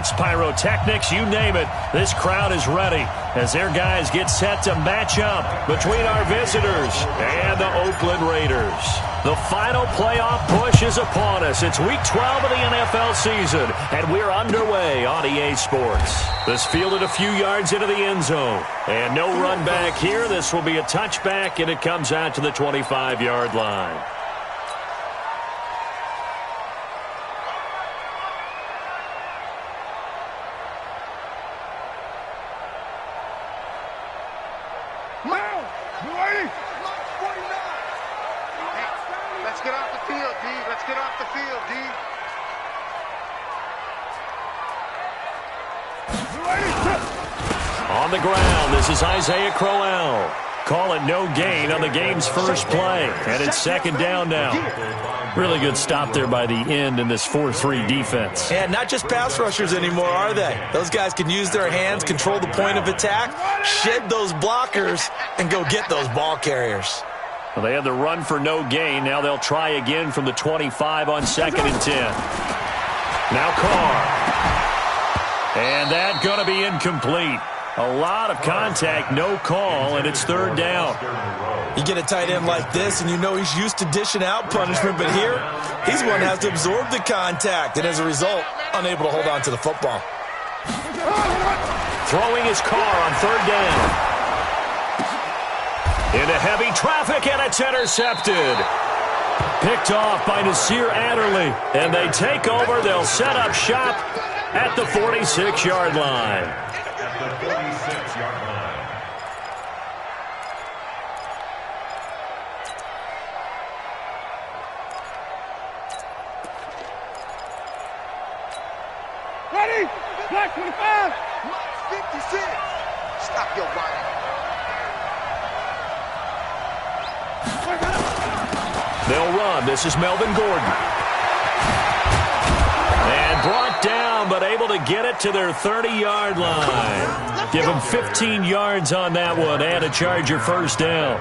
fireworks, pyrotechnics, you name it. This crowd is ready as their guys get set to match up between our visitors and the Oakland Raiders. The final playoff push is upon us. It's Week 12 of the NFL season, and we're underway on EA Sports. This fielded a few yards into the end zone, and no run back here. This will be a touchback, and it comes out to the 25-yard line. Let's get off the field, D. Let's get off the field, D. On the ground, this is Isaiah Crowell. Call it no gain on the game's first play, and it's second down now. Really good stop there by the end in this 4-3 defense. And not just pass rushers anymore, are they? Those guys can use their hands, control the point of attack, shed those blockers, and go get those ball carriers. Well, they had the run for no gain. Now they'll try again from the 25 on 2nd and 10. Now Carr. And that's going to be incomplete. A lot of contact, no call, and it's third down. You get a tight end like this, and you know he's used to dishing out punishment, but here, he's the one that has to absorb the contact, and as a result, unable to hold on to the football. Throwing his Carr on third down. Into heavy traffic, and it's intercepted. Picked off by Nasir Adderley, and they take over. They'll set up shop at the 46-yard line. Ready? Black 25. 56. Stop your whining. They'll run. This is Melvin Gordon. And brought down, but able to get it to their 30-yard line. Give them 15 yards on that one and a Charger first down.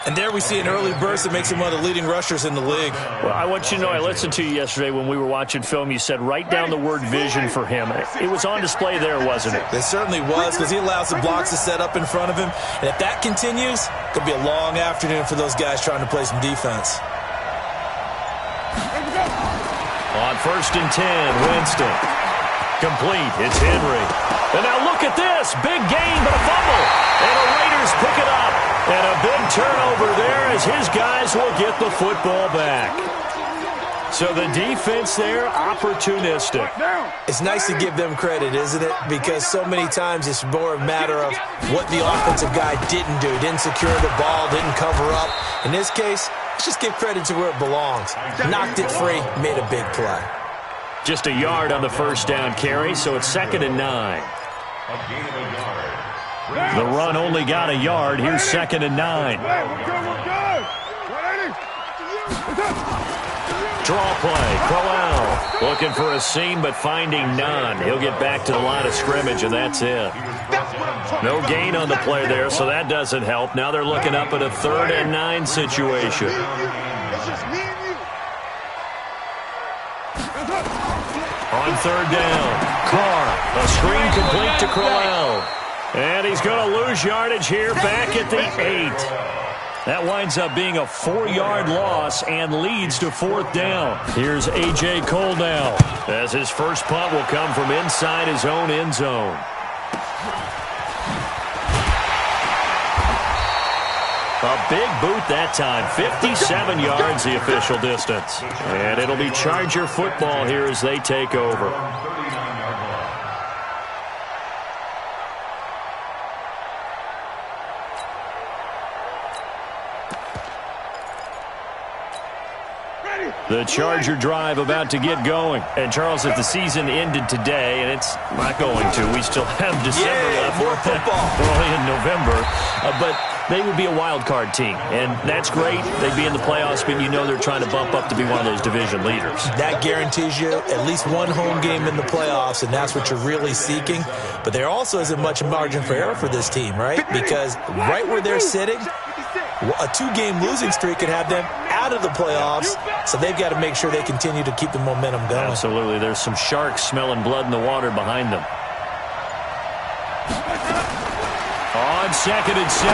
And there we see an early burst that makes him one of the leading rushers in the league. Well, I want you to know, I listened to you yesterday when we were watching film. You said write down the word vision for him. It was on display there, wasn't it? It certainly was, because he allows the blocks to set up in front of him. And if that continues, it could be a long afternoon for those guys trying to play some defense. On 1st and 10, Winston. Complete. It's Henry. And now look at this. Big gain, but a fumble. And the Raiders pick it up. And a big turnover there as his guys will get the football back. So the defense there, opportunistic. It's nice to give them credit, isn't it? Because so many times it's more a matter of what the offensive guy didn't do. Didn't secure the ball, didn't cover up. In this case, let's just give credit to where it belongs. Knocked it free, made a big play. Just a yard on the first down carry, so it's 2nd and 9. The run only got a yard. Here's 2nd and 9. Draw play. Crowell looking for a seam, but finding none. He'll get back to the line of scrimmage, and that's it. No gain on the play there, so that doesn't help. Now they're looking up at a 3rd and 9 situation. On 3rd down, Carr, a screen complete to Crowell. And he's going to lose yardage here back at the 8. That winds up being a 4-yard loss and leads to 4th down. Here's A.J. Cole now, as his first punt will come from inside his own end zone. A big boot that time, 57 yards the official distance. And it'll be Charger football here as they take over. The Charger drive about to get going. And, Charles, if the season ended today, and it's not going to, we still have December left. More football. We're only in November. But they would be a wild card team, and that's great. They'd be in the playoffs, but you know they're trying to bump up to be one of those division leaders. That guarantees you at least one home game in the playoffs, and that's what you're really seeking. But there also isn't much margin for error for this team, right? Because right where they're sitting, a 2-game losing streak could have them out of the playoffs, so they've got to make sure they continue to keep the momentum going. Absolutely. There's some sharks smelling blood in the water behind them. On 2nd and 7,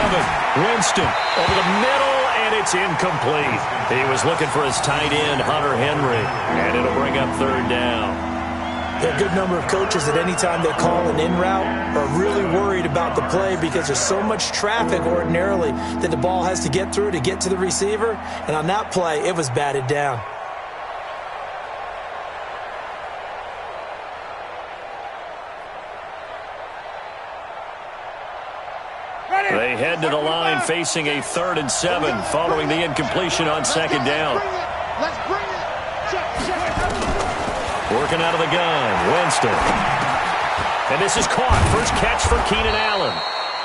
Winston over the middle, and it's incomplete. He was looking for his tight end, Hunter Henry, and it'll bring up 3rd down. There are a good number of coaches that any time they call an in route are really worried about the play because there's so much traffic ordinarily that the ball has to get through to get to the receiver. And on that play, it was batted down. They head to the line facing a 3rd and 7 following the incompletion on 2nd down. Let's bring it. Working out of the gun, Winston. And this is caught. First catch for Keenan Allen.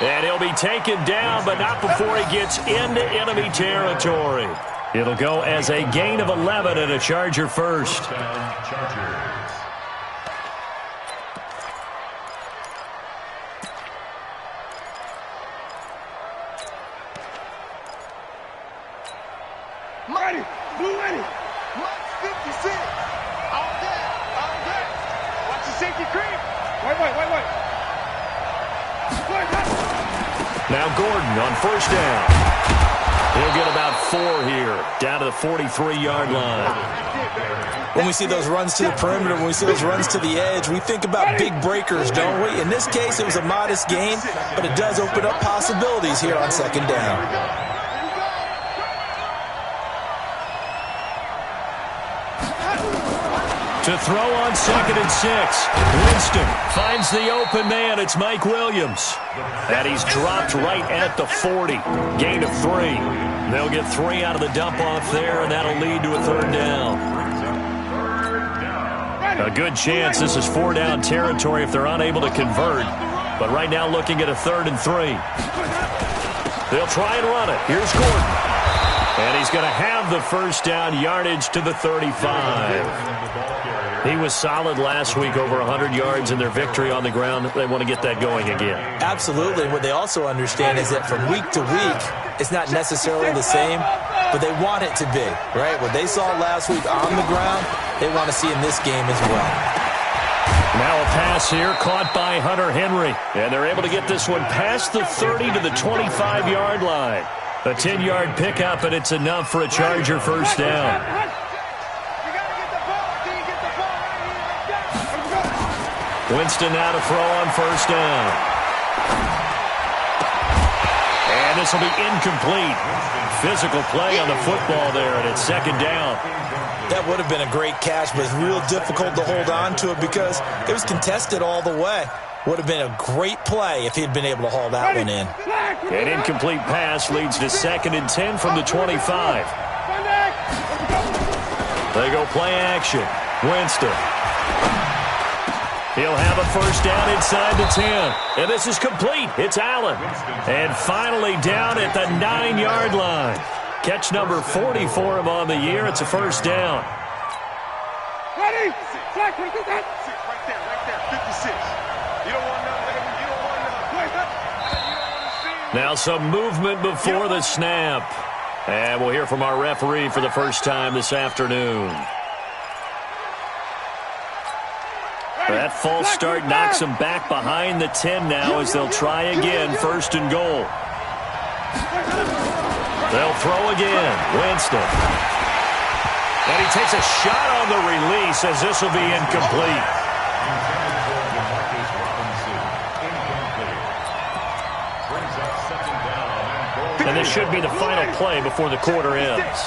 And he'll be taken down, but not before he gets into enemy territory. It'll go as a gain of 11 and a Charger first. Mighty, blue ready. 56. All day. Watch the safety creep. Wait. Now Gordon on 1st down. He'll get about 4 here, down to the 43-yard line. When we see those runs to the perimeter, when we see those runs to the edge, we think about big breakers, don't we? In this case, it was a modest gain, but it does open up possibilities here on 2nd down. To throw on 2nd and 6. Winston finds the open man. It's Mike Williams. And he's dropped right at the 40. Gain of 3. They'll get 3 out of the dump-off there, and that'll lead to a 3rd down. A good chance this is 4-down territory if they're unable to convert. But right now looking at a 3rd and 3. They'll try and run it. Here's Gordon. And he's going to have the 1st down yardage to the 35. He was solid last week, over 100 yards in their victory on the ground. They want to get that going again. Absolutely. What they also understand is that from week to week, it's not necessarily the same, but they want it to be, right? What they saw last week on the ground, they want to see in this game as well. Now a pass here caught by Hunter Henry. And they're able to get this one past the 30 to the 25-yard line. A 10-yard pickup, and it's enough for a Charger 1st down. Winston now to throw on 1st down. And this will be incomplete. Physical play on the football there, and it's 2nd down. That would have been a great catch, but it's real difficult to hold on to it because it was contested all the way. Would have been a great play if he'd been able to haul that one in. An incomplete pass leads to 2nd and 10 from the 25. They go play action. Winston. He'll have a 1st down inside the 10. And this is complete. It's Allen. And finally down at the 9-yard line. Catch number 40 for him on the year. It's a 1st down. Ready? Right there. 56. You don't want nothing. You don't want nothing. Now some movement before the snap. And we'll hear from our referee for the first time this afternoon. That false start knocks them back behind the 10 now as they'll try again, 1st and goal. They'll throw again. Winston. And he takes a shot on the release as this will be incomplete. And this should be the final play before the quarter ends.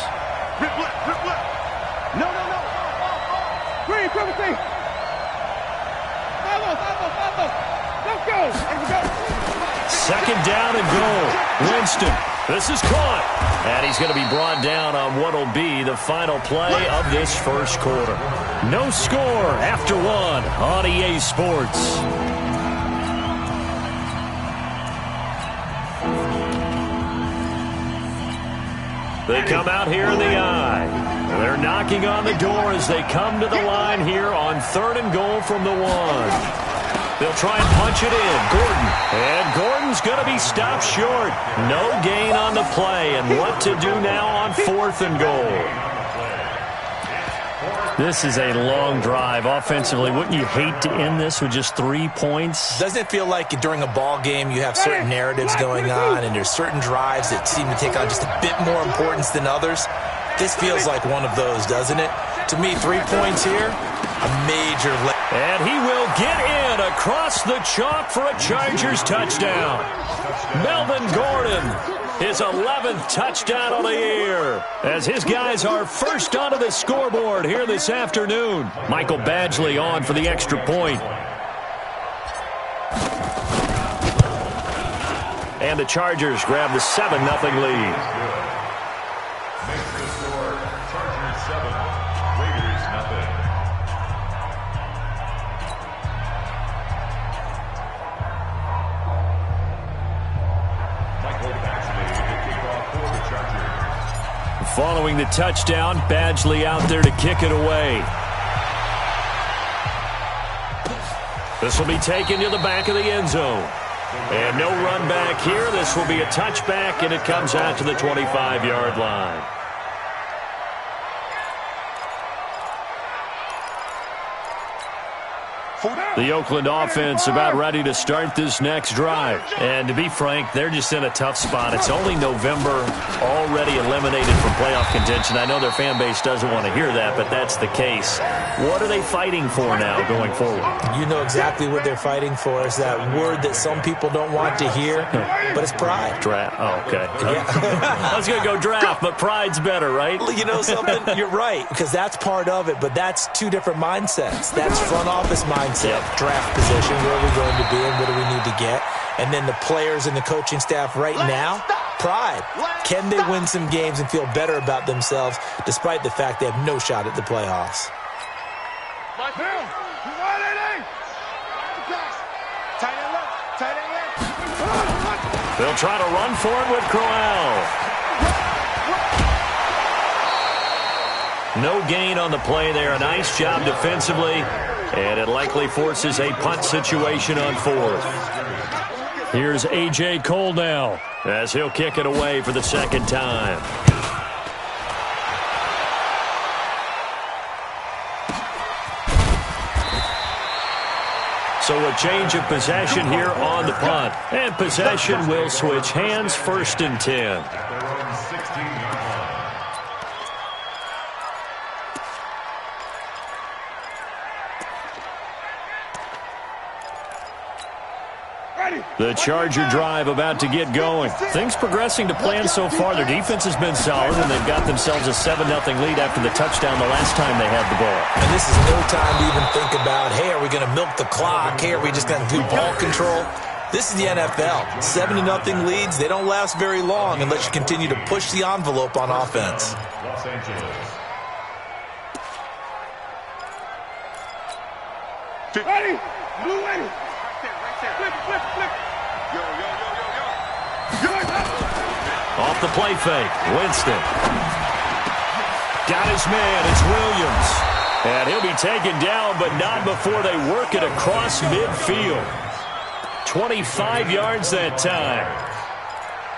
No. Green, privacy. Let's go. 2nd down and goal. Winston. This is caught. And he's going to be brought down on what will be the final play of this 1st quarter. No score after 1 on EA Sports. They come out here in the eye. They're knocking on the door as they come to the line here on 3rd and goal from the 1. They'll try and punch it in. Gordon. And Gordon's going to be stopped short. No gain on the play. And what to do now on 4th and goal? This is a long drive offensively. Wouldn't you hate to end this with just 3 points? Doesn't it feel like during a ball game you have certain narratives going on and there's certain drives that seem to take on just a bit more importance than others? This feels like one of those, doesn't it? To me, 3 points here, a major... And he will get in across the chalk for a Chargers touchdown. Melvin Gordon, his 11th touchdown of the year, as his guys are first onto the scoreboard here this afternoon. Michael Badgley on for the extra point. And the Chargers grab the 7-0 lead. Chargers 7, Raiders nothing. Following the touchdown, Badgley out there to kick it away. This will be taken to the back of the end zone. And no run back here. This will be a touchback, and it comes out to the 25-yard line. The Oakland offense about ready to start this next drive. And to be frank, they're just in a tough spot. It's only November, already eliminated from playoff contention. I know their fan base doesn't want to hear that, but that's the case. What are they fighting for now going forward? You know exactly what they're fighting for. Is that word that some people don't want to hear, but it's pride. Draft. Oh, okay. Yeah. I was going to go draft, but pride's better, right? You know something? You're right, because that's part of it, but that's two different mindsets. That's front office mindset, draft position, where are we going to be and what do we need to get? And then the players and the coaching staff right now, pride. Can they win some games and feel better about themselves despite the fact they have no shot at the playoffs? They'll try to run for it with Crowell. No gain on the play there. A nice job defensively. And it likely forces a punt situation on 4th. Here's A.J. Cole now as he'll kick it away for the second time. So a change of possession here on the punt. And possession will switch hands, 1st and 10. The Charger drive about to get going. Things progressing to plan so far. Their defense has been solid, and they've got themselves a 7-0 lead after the touchdown the last time they had the ball. And this is no time to even think about, hey, are we going to milk the clock? Hey, are we just going to do ball control? This is the NFL. 7-0 leads, they don't last very long unless you continue to push the envelope on offense. Los Angeles. Ready? Blue ready. Flip, flip, flip. Yo, yo, yo, yo, yo. Off the play fake, Winston. Got his man, it's Williams. And he'll be taken down, but not before they work it across midfield. 25 yards that time.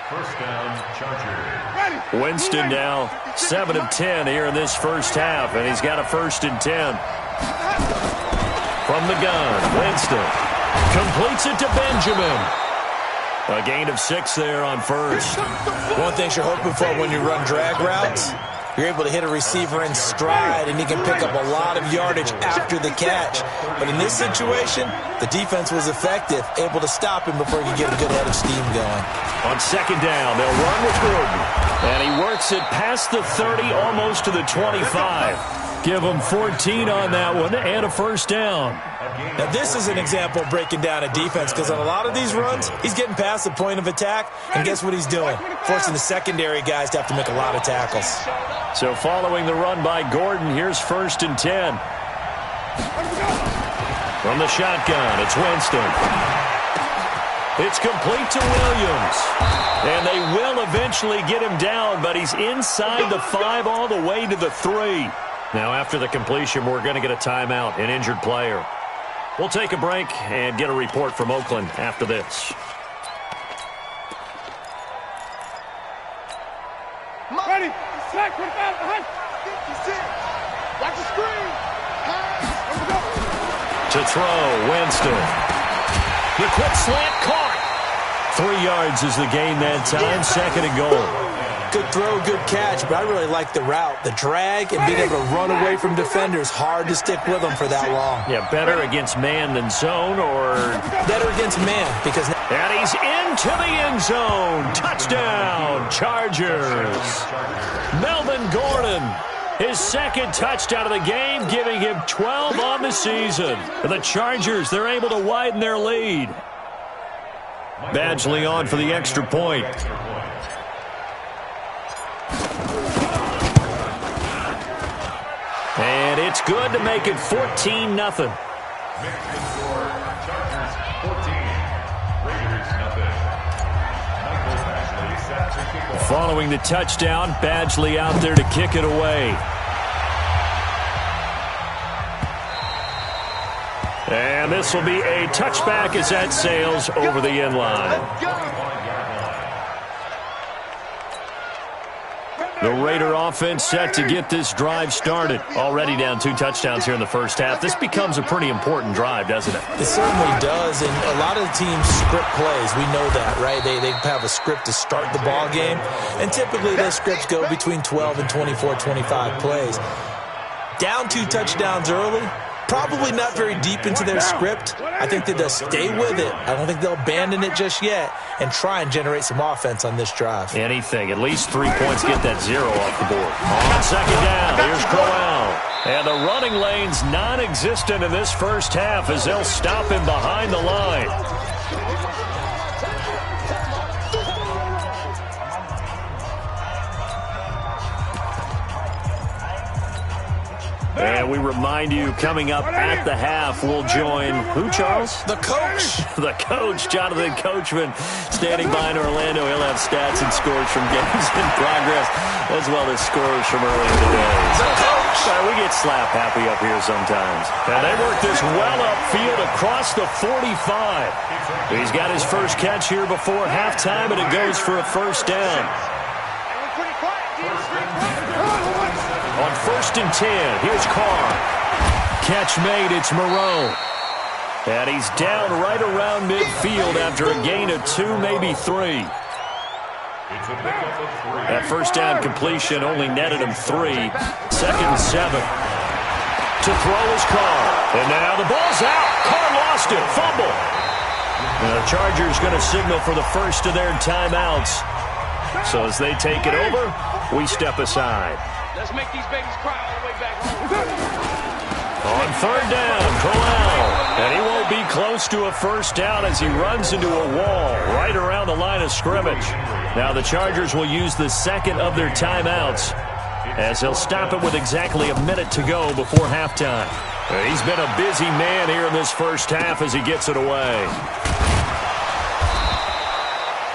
1st down, Chargers. Winston now 7 of 10 here in this first half, and he's got a 1st and 10. From the gun, Winston completes it to Benjamin. A gain of 6 there on 1st. One thing you're hoping for when you run drag routes, you're able to hit a receiver in stride, and he can pick up a lot of yardage after the catch. But in this situation, the defense was effective, able to stop him before he could get a good head of steam going. On 2nd down, they'll run with Gordon. And he works it past the 30, almost to the 25. Give him 14 on that one and a 1st down. Now, this is an example of breaking down a defense, because on a lot of these runs, he's getting past the point of attack, and guess what he's doing? Forcing the secondary guys to have to make a lot of tackles. So following the run by Gordon, here's 1st and 10. From the shotgun, it's Winston. It's complete to Williams. And they will eventually get him down, but he's inside the 5 all the way to the 3. Now, after the completion, we're going to get a timeout, an injured player. We'll take a break and get a report from Oakland after this. Ready. Slack 45 behind. 56. Watch the screen. To throw, Winston. The quick slant caught. 3 yards is the gain that time. 2nd and goal. Good throw, good catch, but I really like the route. The drag and being able to run away from defenders, hard to stick with them for that long. Yeah, better against man than zone, or better against man because... And he's into the end zone. Touchdown, Chargers. Melvin Gordon, his 2nd touchdown of the game, giving him 12 on the season. The Chargers, they're able to widen their lead. Badgley on for the extra point. And it's good to make it 14-0. Following the touchdown, Badgley out there to kick it away. And this will be a touchback as that sails over the end line. The Raider offense set to get this drive started. Already down 2 touchdowns here in the first half. This becomes a pretty important drive, doesn't it? It certainly does, and a lot of the teams script plays. We know that, right? They have a script to start the ball game, and typically those scripts go between 12 and 24, 25 plays. Down 2 touchdowns early, probably not very deep into their script. I think that they'll stay with it. I don't think they'll abandon it just yet and try and generate some offense on this drive. Anything. At least 3 points, get that 0 off the board. On 2nd down, here's Crowell. And the running lane's non-existent in this first half as they'll stop him behind the line. And we remind you, coming up at the half, we'll join who, Charles? The coach. The coach, Jonathan Coachman, standing by in Orlando. He'll have stats and scores from games in progress, as well as scores from early in the day. The coach. We get slap happy up here sometimes. And they work this well upfield across the 45. He's got his first catch here before halftime, and it goes for a first down. On 1st and 10, here's Carr. Catch made, it's Moreau. And he's down right around midfield after a gain of 2, maybe 3. That first down completion only netted him 3. 2nd and 7. To throw is Carr. And now the ball's out. Carr lost it. Fumble. And the Chargers going to signal for the first of their timeouts. So as they take it over, we step aside. Let's make these babies cry all the way back home. On 3rd down, Crowell. And he won't be close to a first down as he runs into a wall right around the line of scrimmage. Now the Chargers will use the 2nd of their timeouts as they'll stop it with exactly a minute to go before halftime. He's been a busy man here in this first half as he gets it away.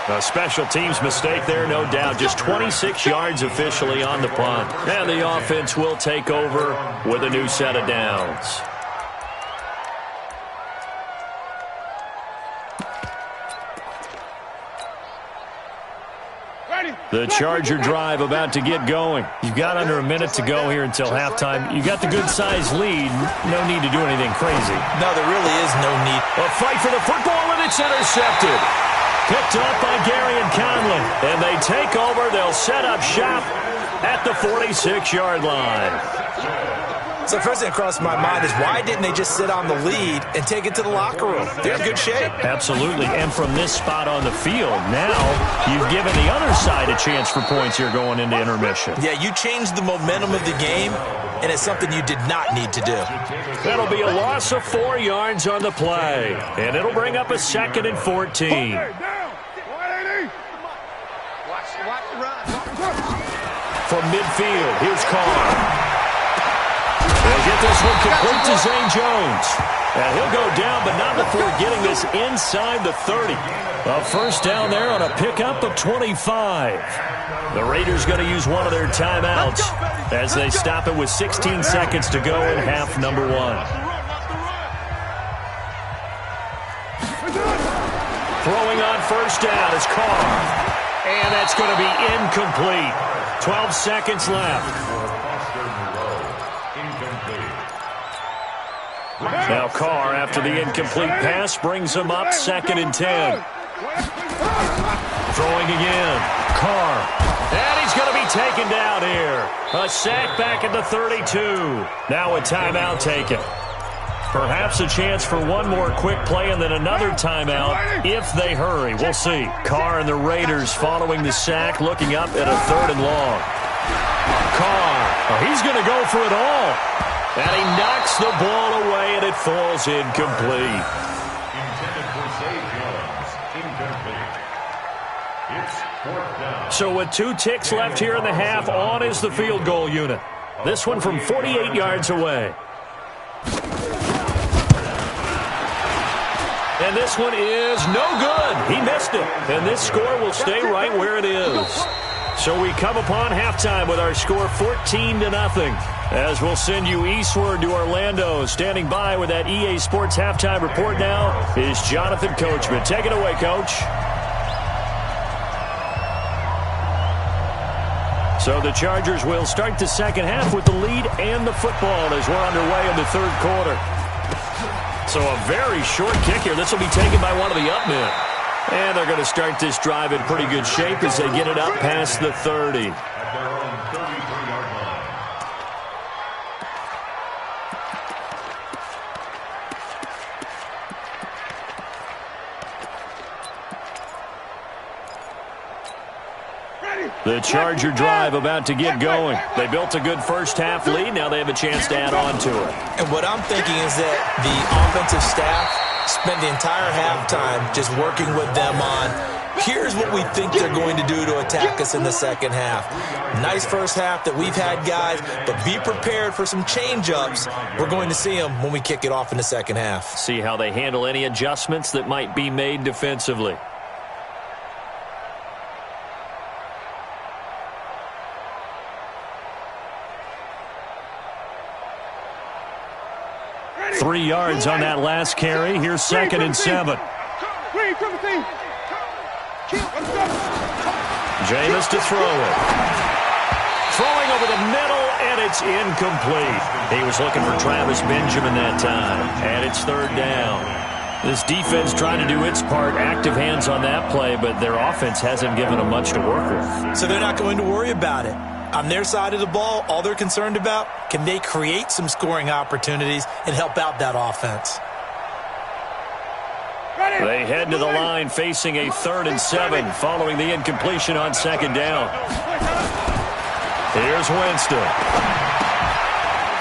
A special teams mistake there, no doubt. Just 26 yards officially on the punt. And the offense will take over with a new set of downs. The Charger drive about to get going. You've got under a minute to go here until halftime. You got the good-sized lead. No need to do anything crazy. No, there really is no need. A fight for the football, and it's intercepted. Picked up by Gary and Conlon. And they take over. They'll set up shop at the 46-yard line. So first thing that crossed my mind is why didn't they just sit on the lead and take it to the locker room? They're in good shape. Absolutely. And from this spot on the field, now you've given the other side a chance for points here going into intermission. Yeah, you changed the momentum of the game, and it's something you did not need to do. That'll be a loss of 4 yards on the play. And it'll bring up a 2nd and 14. From midfield, here's Carr. They'll get this one complete to Zane Jones. And he'll go down, but not before getting this inside the 30. A first down there on a pickup of 25. The Raiders going to use one of their timeouts as they stop it with 16 seconds to go in half number 1. Throwing on first down is Carr. And that's going to be incomplete. 12 seconds left. Now Carr, after the incomplete pass, brings him up 2nd and 10. Throwing again. Carr. And he's going to be taken down here. A sack back at the 32. Now a timeout taken. Perhaps a chance for one more quick play and then another timeout if they hurry. We'll see. Carr and the Raiders following the sack, looking up at a 3rd and long. Carr. Oh, he's going to go for it all. And he knocks the ball away, and it falls incomplete. Intended for Zay Jones. Incomplete. It's 4th down. So with 2 ticks left here in the half, on is the field goal unit. This one from 48 yards away. And this one is no good. He missed it. And this score will stay right where it is. So we come upon halftime with our score 14-0. As we'll send you eastward to Orlando. Standing by with that EA Sports halftime report now is Jonathan Coachman. Take it away, Coach. So the Chargers will start the second half with the lead and the football as we're underway in the 3rd quarter. So a very short kick here. This will be taken by one of the up men. And they're going to start this drive in pretty good shape as they get it up past the 30. At their own 33-yard line. The Charger drive about to get going. They built a good first half lead. Now they have a chance to add on to it. And what I'm thinking is that the offensive staff spent the entire halftime just working with them on, here's what we think they're going to do to attack us in the second half. Nice first half that we've had, guys, but be prepared for some change-ups. We're going to see them when we kick it off in the second half. See how they handle any adjustments that might be made defensively. Ready. 3 yards on that last carry. Here's 2nd and 7. Jameis to throw it. Throwing over the middle, and it's incomplete. He was looking for Travis Benjamin that time, and it's 3rd down. This defense trying to do its part, active hands on that play, but their offense hasn't given them much to work with. So they're not going to worry about it. On their side of the ball, all they're concerned about, can they create some scoring opportunities and help out that offense? They head to the line facing a 3rd and 7 following the incompletion on 2nd down. Here's Winston.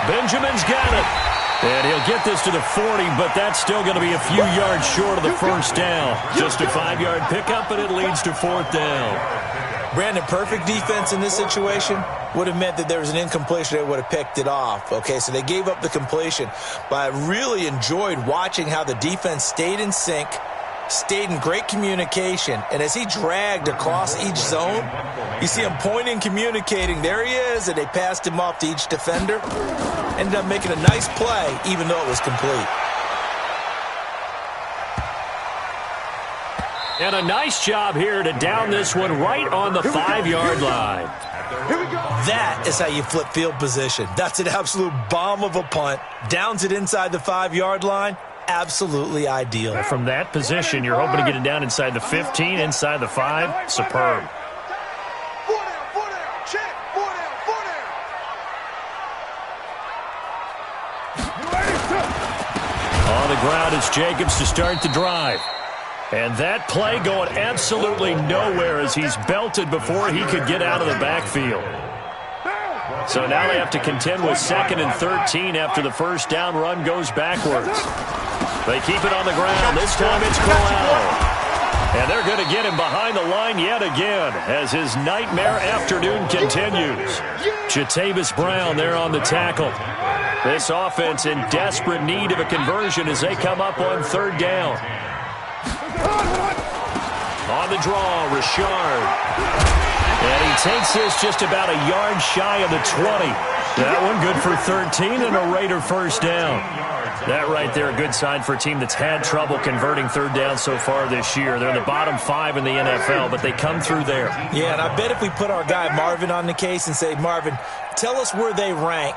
Benjamin's got it. And he'll get this to the 40, but that's still going to be a few yards short of the first down. Just a 5-yard pickup, and it leads to 4th down. Brandon, perfect defense in this situation would have meant that there was an incompletion. They would have picked it off. Okay, so they gave up the completion. But I really enjoyed watching how the defense stayed in sync, stayed in great communication. And as he dragged across each zone, you see him pointing, communicating. There he is, and they passed him off to each defender. Ended up making a nice play, even though it was complete. And a nice job here to down this one right on the 5-yard line. Here we go. That is how you flip field position. That's an absolute bomb of a punt. Downs it inside the 5-yard line. Absolutely ideal. From that position, you're hoping to get it down inside the 15, inside the 5. Superb. 4 down, check, 4 down. On the ground, it's Jacobs to start the drive. And that play going absolutely nowhere as he's belted before he could get out of the backfield. So now they have to contend with 2nd and 13 after the first down run goes backwards. They keep it on the ground. This time it's Corral. And they're going to get him behind the line yet again as his nightmare afternoon continues. Jatavis Brown there on the tackle. This offense in desperate need of a conversion as they come up on 3rd down. On the draw, Richard. And he takes this just about a yard shy of the 20. That one good for 13 and a Raider first down. That right there, a good sign for a team that's had trouble converting third down so far this year. They're in the bottom 5 in the NFL, but they come through there. Yeah, and I bet if we put our guy Marvin on the case and say, Marvin, tell us where they rank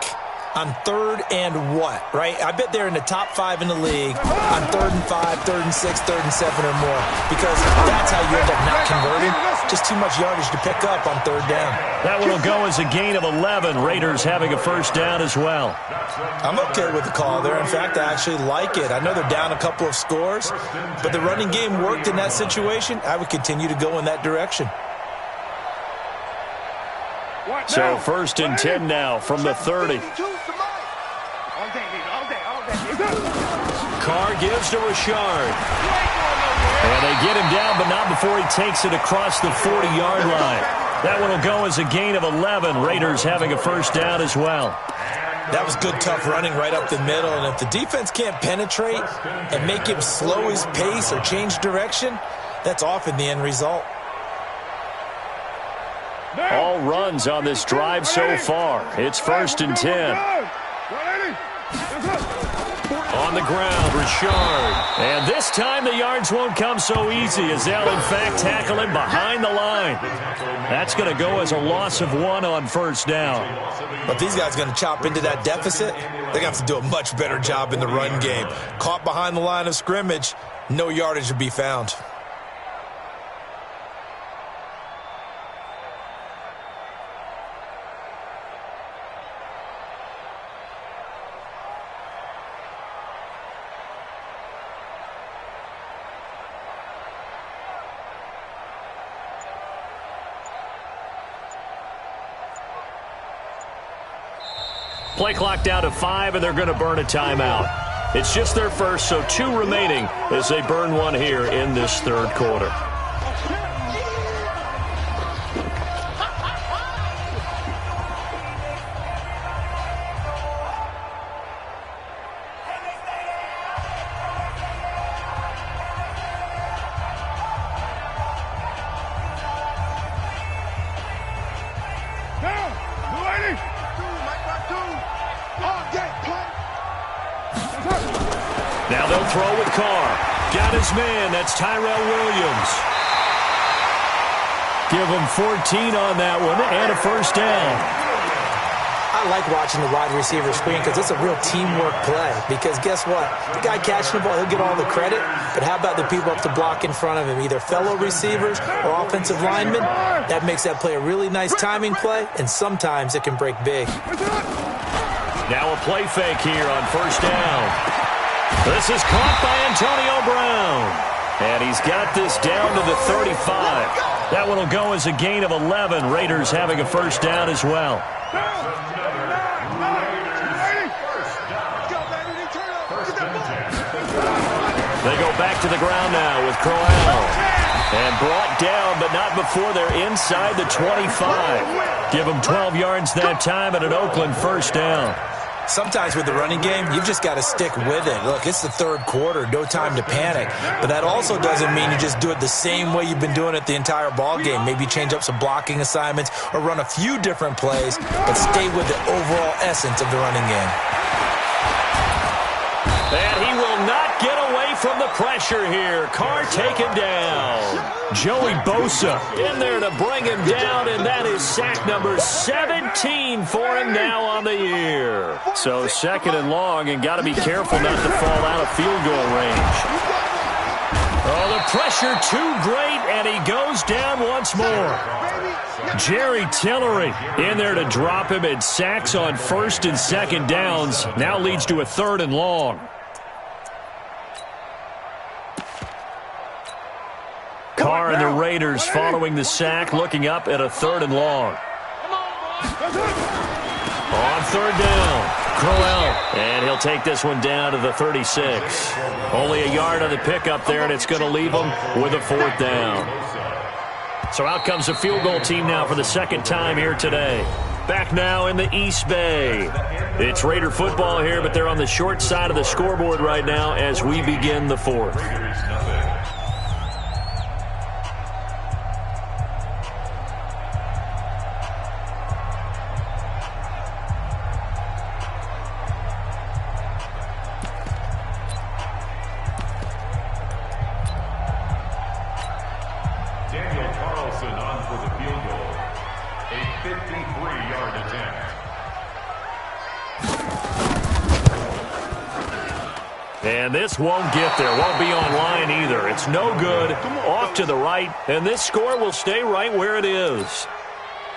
on third and what, right? I bet they're in the top 5 in the league on 3rd and 5, 3rd and 6, 3rd and 7 or more, because that's how you end up not converting. Just too much yardage to pick up on third down. That one will go as a gain of 11. Raiders having a first down as well. I'm okay with the call there. In fact, I actually like it. I know they're down a couple of scores, but the running game worked in that situation. I would continue to go in that direction. So first and 10 now from the 30. Carr gives to Richard. And they get him down, but not before he takes it across the 40-yard line. That one will go as a gain of 11. Raiders having a first down as well. That was good, tough running right up the middle. And if the defense can't penetrate and make him slow his pace or change direction, that's often the end result. All runs on this drive so far. It's first and 10. On the ground, Richard. And this time the yards won't come so easy as they'll, in fact, tackle him behind the line. That's going to go as a loss of 1 on first down. But these guys are going to chop into that deficit. They're going to have to do a much better job in the run game. Caught behind the line of scrimmage, no yardage to be found. Play clock down to 5, and they're going to burn a timeout. It's just their first, so 2 remaining as they burn one here in this third quarter. Now they'll throw with Carr. Got his man. That's Tyrell Williams. Give him 14 on that one and a first down. I like watching the wide receiver screen because it's a real teamwork play. Because guess what? The guy catching the ball, he'll get all the credit. But how about the people up to block in front of him, either fellow receivers or offensive linemen? That makes that play a really nice timing play, and sometimes it can break big. Now a play fake here on first down. This is caught by Antonio Brown. And he's got this down to the 35. That one will go as a gain of 11. Raiders having a first down as well. They go back to the ground now with Crowell. And brought down, but not before they're inside the 25. Give them 12 yards that time and an Oakland first down. Sometimes with the running game, you've just got to stick with it. Look, it's the third quarter, no time to panic. But that also doesn't mean you just do it the same way you've been doing it the entire ball game. Maybe change up some blocking assignments or run a few different plays, but stay with the overall essence of the running game. And he will not get away from the pressure here. Carr taken down. Joey Bosa in there to bring him down, and that is sack number 17 for him now on the year. So second and long, and got to be careful not to fall out of field goal range. Oh, the pressure too great, and he goes down once more. Jerry Tillery in there to drop him, and sacks on first and second downs. Now leads to a third and long. Carr and the Raiders following the sack, looking up at a third and long. On third down, Crowell, and he'll take this one down to the 36. Only a yard on the pickup there, and it's going to leave them with a fourth down. So out comes the field goal team now for the second time here today. Back now in the East Bay. It's Raider football here, but they're on the short side of the scoreboard right now as we begin the fourth. Wilson on for the field goal. A 53-yard attempt. And this won't get there. Won't be online either. It's no good. Off to the right. And this score will stay right where it is.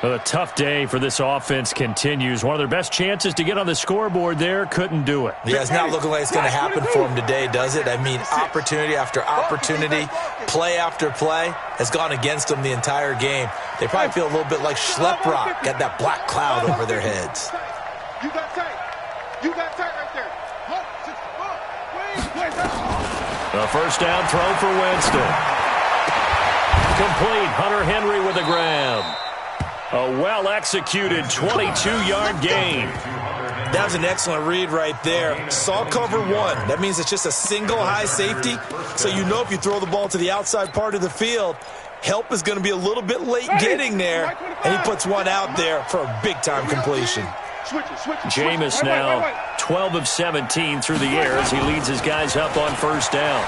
Well, a tough day for this offense continues. One of their best chances to get on the scoreboard there, couldn't do it. Yeah, it's not looking like it's going to happen for them today, does it? I mean, opportunity after opportunity, play after play has gone against them the entire game. They probably feel a little bit like Schlepprock, got that black cloud over their heads. You got tight. You got tight right there. A first down throw for Winston. Complete. Hunter Henry with a grab. A well-executed 22-yard gain. That was an excellent read right there. Saw cover one. That means it's just a single high safety. So you know if you throw the ball to the outside part of the field, help is going to be a little bit late getting there. And he puts one out there for a big-time completion. Jameis now 12 of 17 through the air as he leads his guys up on first down.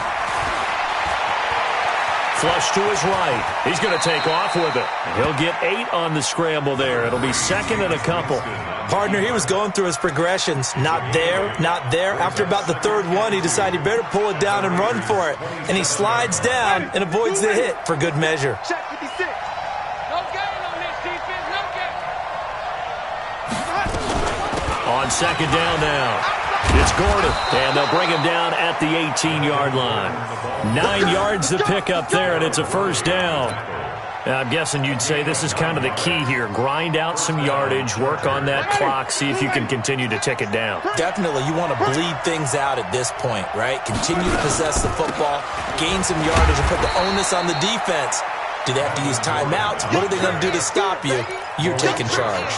Flush to his right. He's going to take off with it. He'll get 8 on the scramble there. It'll be second and a couple. Partner, he was going through his progressions. Not there, not there. After about the third one, he decided he better pull it down and run for it. And he slides down and avoids the hit for good measure. Check 56. No gain on this defense. No gain. On second down now. It's Gordon, and they'll bring him down at the 18-yard line. 9 yards to pick up there, and it's a first down. I'm guessing you'd say this is kind of the key here. Grind out some yardage, work on that clock, see if you can continue to tick it down. Definitely, you want to bleed things out at this point, right? Continue to possess the football, gain some yardage, and put the onus on the defense. Do they have to use timeouts? What are they going to do to stop you? You're taking charge.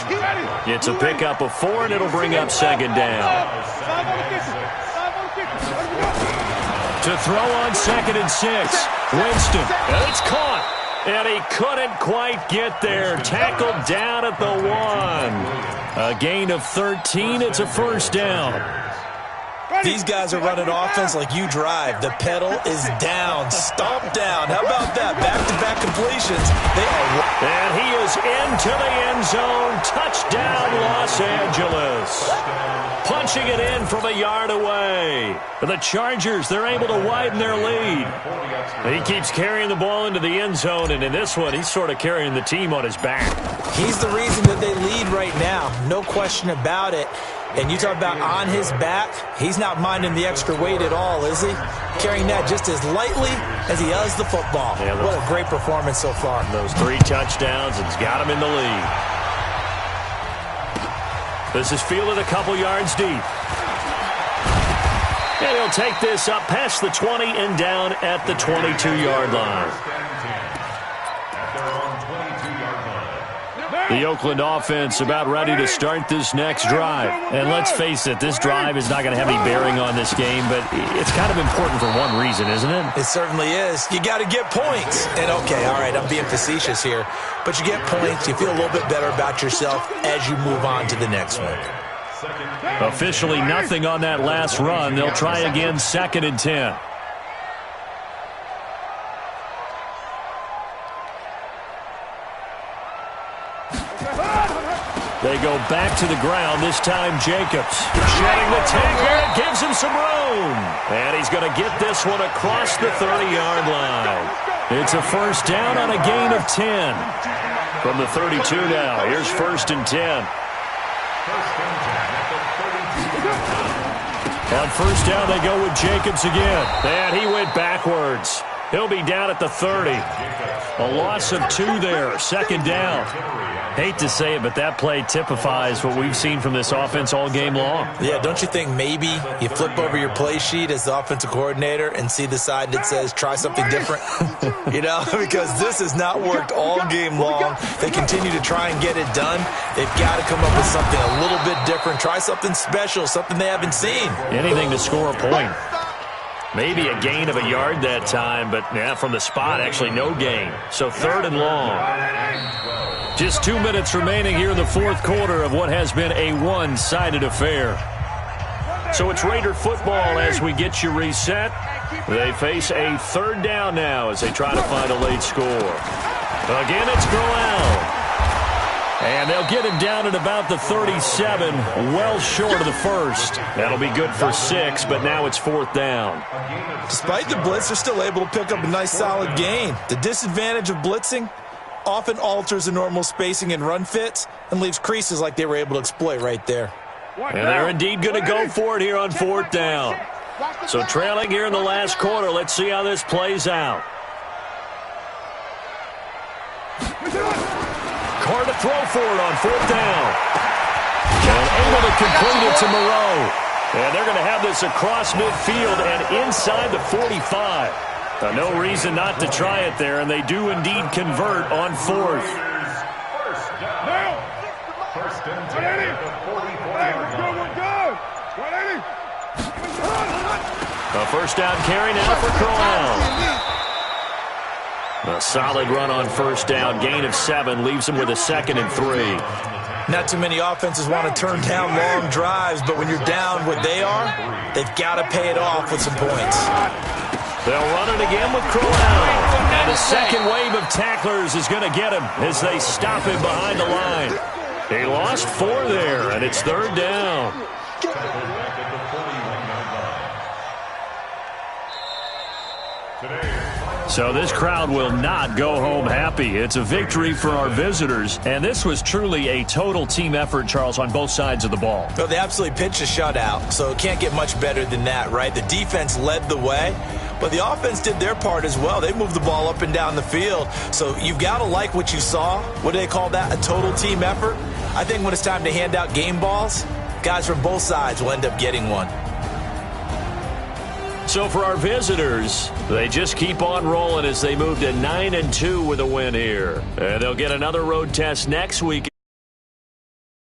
It's a pickup of 4, and it'll bring up second down. To throw on second and 6. Winston, and it's caught. And he couldn't quite get there. Tackled down at the 1. A gain of 13. It's a first down. These guys are running offense like you drive. The pedal is down. Stomp down. How about that? Back-to-back completions. They are... And he is into the end zone. Touchdown, Los Angeles. Punching it in from a yard away. The Chargers, they're able to widen their lead. He keeps carrying the ball into the end zone, and in this one, he's sort of carrying the team on his back. He's the reason that they lead right now. No question about it. And you talk about on his back, he's not minding the extra weight at all, is he? Carrying that just as lightly as he does the football. Yeah, what a great performance so far. Those 3 touchdowns, and it's got him in the lead. This is fielded a couple yards deep. And he'll take this up past the 20 and down at the 22-yard line. The Oakland offense about ready to start this next drive. And let's face it, this drive is not going to have any bearing on this game, but it's kind of important for one reason, isn't it? It certainly is. You got to get points. And okay, all right, I'm being facetious here, but you get points, you feel a little bit better about yourself as you move on to the next one. Officially nothing on that last run. They'll try again, second and 10. They go back to the ground, this time Jacobs. Shedding the tackle, it gives him some room. And he's going to get this one across the 30-yard line. It's a first down on a gain of 10. From the 32 now, here's first and 10. On first down, they go with Jacobs again. And he went backwards. He'll be down at the 30. A loss of 2 there, second down. Hate to say it, but that play typifies what we've seen from this offense all game long. Yeah, don't you think maybe you flip over your play sheet as the offensive coordinator and see the side that says try something different? You know, because this has not worked all game long. They continue to try and get it done. They've got to come up with something a little bit different. Try something special, something they haven't seen. Anything to score a point. Maybe a gain of a yard that time, but yeah, from the spot, actually no gain. So third and long. Just 2 minutes remaining here in the fourth quarter of what has been a one-sided affair. So it's Raider football as we get you reset. They face a third down now as they try to find a late score. Again, it's Crowell. And they'll get him down at about the 37, well short of the first. That'll be good for 6, but now it's 4th down. Despite the blitz, they're still able to pick up a nice solid gain. The disadvantage of blitzing often alters the normal spacing and run fits and leaves creases like they were able to exploit right there. And they're indeed going to go for it here on 4th down. So trailing here in the last quarter, let's see how this plays out. Hard to throw for it on 4th down. And able to complete it to Moreau. And they're going to have this across midfield and inside the 45. No reason not to try it there, and they do indeed convert on 4th. First and 10 at the 44-yard line. A first down carry now for Crowell. A solid run on first down, gain of 7, leaves him with a 2nd and 3. Not too many offenses want to turn down long drives, but when you're down what they are, they've got to pay it off with some points. They'll run it again with Crowell. And the second wave of tacklers is going to get him as they stop him behind the line. He lost 4 there, and it's 3rd down. So this crowd will not go home happy. It's a victory for our visitors, and this was truly a total team effort, Charles, on both sides of the ball. Well, they absolutely pitched a shutout, so it can't get much better than that, right? The defense led the way, but the offense did their part as well. They moved the ball up and down the field, so you've got to like what you saw. What do they call that? A total team effort? I think when it's time to hand out game balls, guys from both sides will end up getting one. So for our visitors, they just keep on rolling as they move to 9-2 with a win here. And they'll get another road test next week.